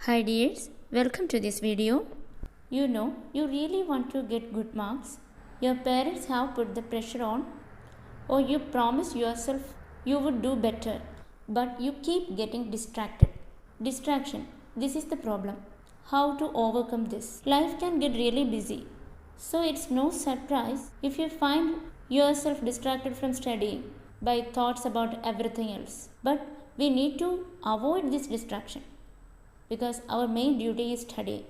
Hi dears, welcome to this video. You know, you really want to get good marks. Your parents have put the pressure on, or you promise yourself you would do better, but you keep getting distracted. Distraction, this is the problem. How to overcome this? Life can get really busy, so it's no surprise if you find yourself distracted from studying by thoughts about everything else. But we need to avoid this distraction because our main duty is studying.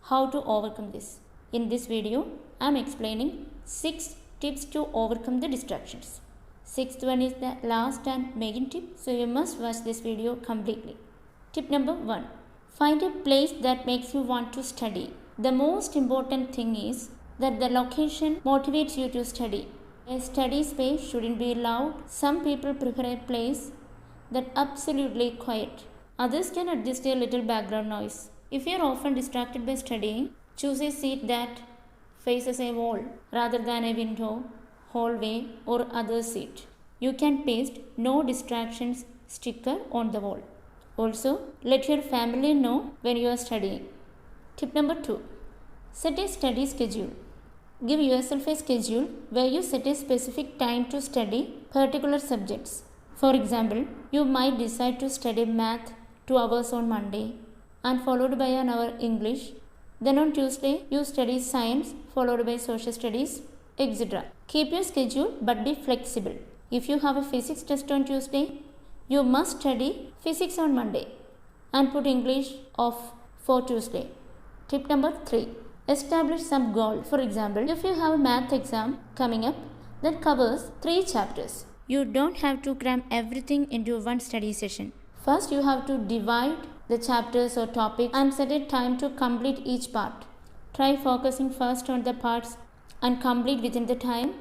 How to overcome this? In this video, I am explaining 6 tips to overcome the distractions. Sixth one is the last and main tip, so you must watch this video completely. Tip number 1. Find a place that makes you want to study. The most important thing is that the location motivates you to study. A study space shouldn't be loud. Some people prefer a place that absolutely quiet. Others can adjust a little background noise. If you are often distracted by studying, choose a seat that faces a wall rather than a window, hallway or other seat. You can paste "No distractions" sticker on the wall. Also, let your family know when you are studying. Tip number 2. Set a study schedule. Give yourself a schedule where you set a specific time to study particular subjects. For example, you might decide to study math 2 hours on Monday and followed by an hour English. Then on Tuesday, you study science followed by social studies, etc. Keep your schedule but be flexible. If you have a physics test on Tuesday, you must study physics on Monday and put English off for Tuesday. Tip number 3. Establish some goal. For example, if you have a math exam coming up that covers 3 chapters, you don't have to cram everything into one study session. First, you have to divide the chapters or topics and set a time to complete each part. Try focusing first on the parts and complete within the time,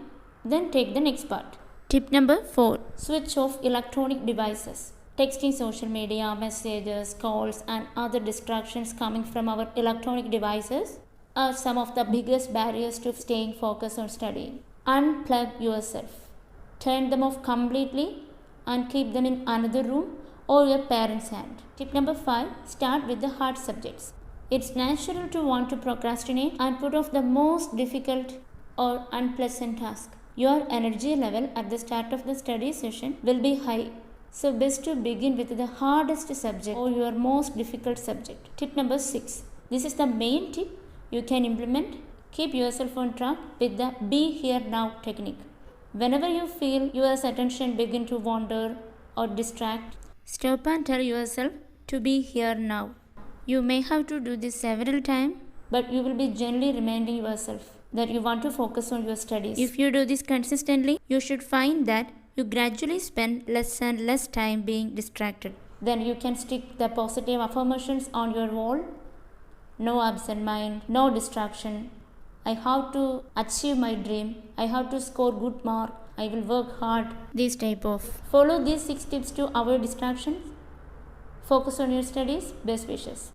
then take the next part. Tip number 4. Switch off electronic devices. Texting, social media, messages, calls and other distractions coming from our electronic devices are some of the biggest barriers to staying focused on studying. Unplug yourself. Turn them off completely and keep them in another room or your parents' hand. Tip number 5. Start with the hard subjects. It's natural to want to procrastinate and put off the most difficult or unpleasant task. Your energy level at the start of the study session will be high. So best to begin with the hardest subject or your most difficult subject. Tip number 6. This is the main tip you can implement. Keep yourself on track with the be here now technique. Whenever you feel your attention begin to wander or distract, stop and tell yourself to be here now. You may have to do this several times, but you will be gently reminding yourself that you want to focus on your studies. If you do this consistently, you should find that you gradually spend less and less time being distracted. Then you can stick the positive affirmations on your wall. No absent mind, no distraction. I have to achieve my dream. I have to score good mark. I will work hard. This type of. Follow these 6 tips to avoid distractions. Focus on your studies. Best wishes.